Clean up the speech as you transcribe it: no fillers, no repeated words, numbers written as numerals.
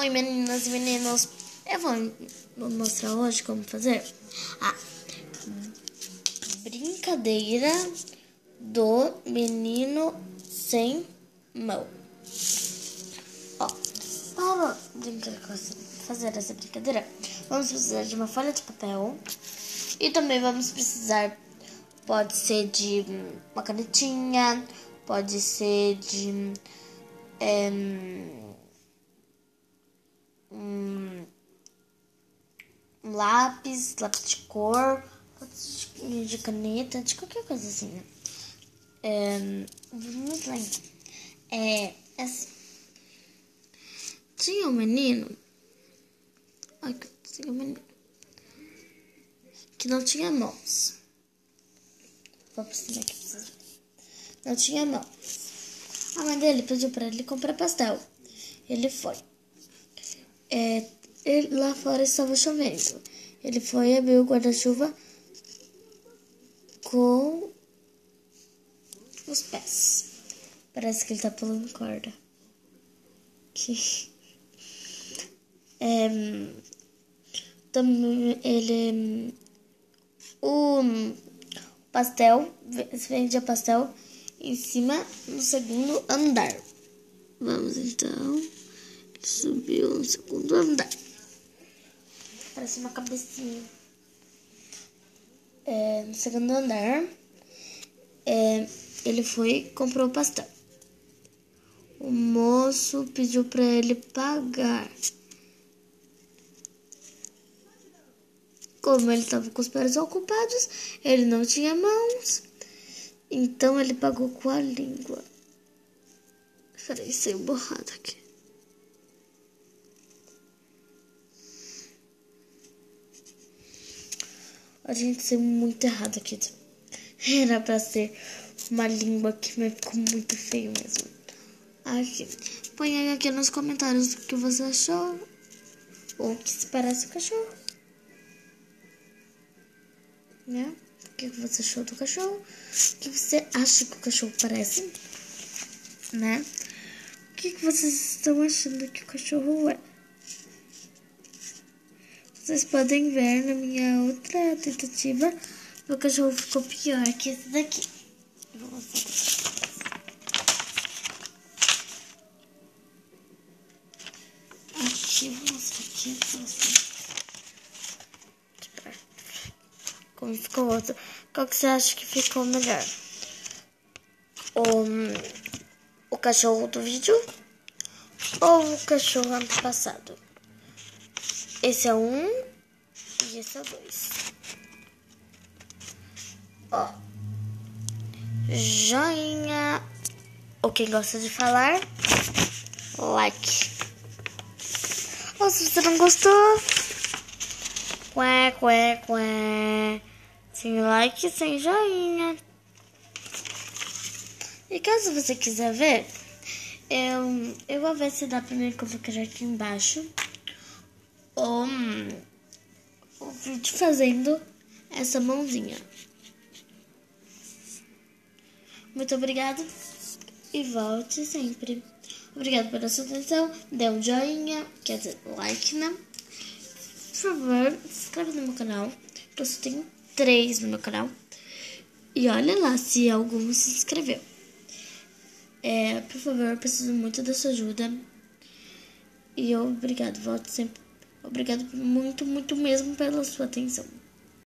Oi, meninas e meninos. Eu vou mostrar hoje como fazer a brincadeira do menino sem mão. Ó, para fazer essa brincadeira, vamos precisar de uma folha de papel e também vamos precisar, pode ser de uma canetinha, pode ser de um lápis de cor, de caneta, de qualquer coisa assim, né? Vamos lá então. Assim, tinha um menino, que não tinha mãos. Vou precisar aqui pra vocês verem. Não tinha mãos. A mãe dele pediu pra ele comprar pastel. Ele foi. Lá fora estava chovendo. Ele foi abrir o guarda-chuva com os pés. Parece que ele tá pulando corda. Também o pastel, vendia pastel em cima no segundo andar. Vamos então. Ele subiu no segundo andar. Parece uma cabecinha. No segundo andar, ele foi e comprou o pastel. O moço pediu para ele pagar. Como ele estava com os pés ocupados, ele não tinha mãos, então ele pagou com a língua. Peraí, saiu borrado aqui. A gente saiu muito errado aqui. Era pra ser uma língua aqui, mas ficou muito feio mesmo. Aqui. Põe aí aqui nos comentários o que você achou. Ou o que se parece com o cachorro. Né? O que você achou do cachorro? O que você acha que o cachorro parece? Né? O que vocês estão achando que o cachorro é? Vocês podem ver na minha outra tentativa, meu cachorro ficou pior que esse daqui. Vou mostrar pra vocês. Aqui, vou mostrar aqui pra vocês. Como ficou o outro? Qual que você acha que ficou melhor? O cachorro do vídeo ou o cachorro antepassado? Esse é 1 e esse é 2. Ó. Joinha. Ou quem gosta de falar, like. Ou se você não gostou, quá. Sem like, sem joinha. E caso você quiser ver, eu vou ver se dá pra mim colocar aqui embaixo o vídeo fazendo essa mãozinha. Muito obrigada e volte sempre. Obrigado pela sua atenção. Dê um joinha, quer dizer, like, né? Por favor, se inscreve no meu canal. Eu só tenho 3 no meu canal. E olha lá se algum se inscreveu. Por favor, eu preciso muito da sua ajuda. E obrigado, volte sempre. Obrigado muito mesmo pela sua atenção.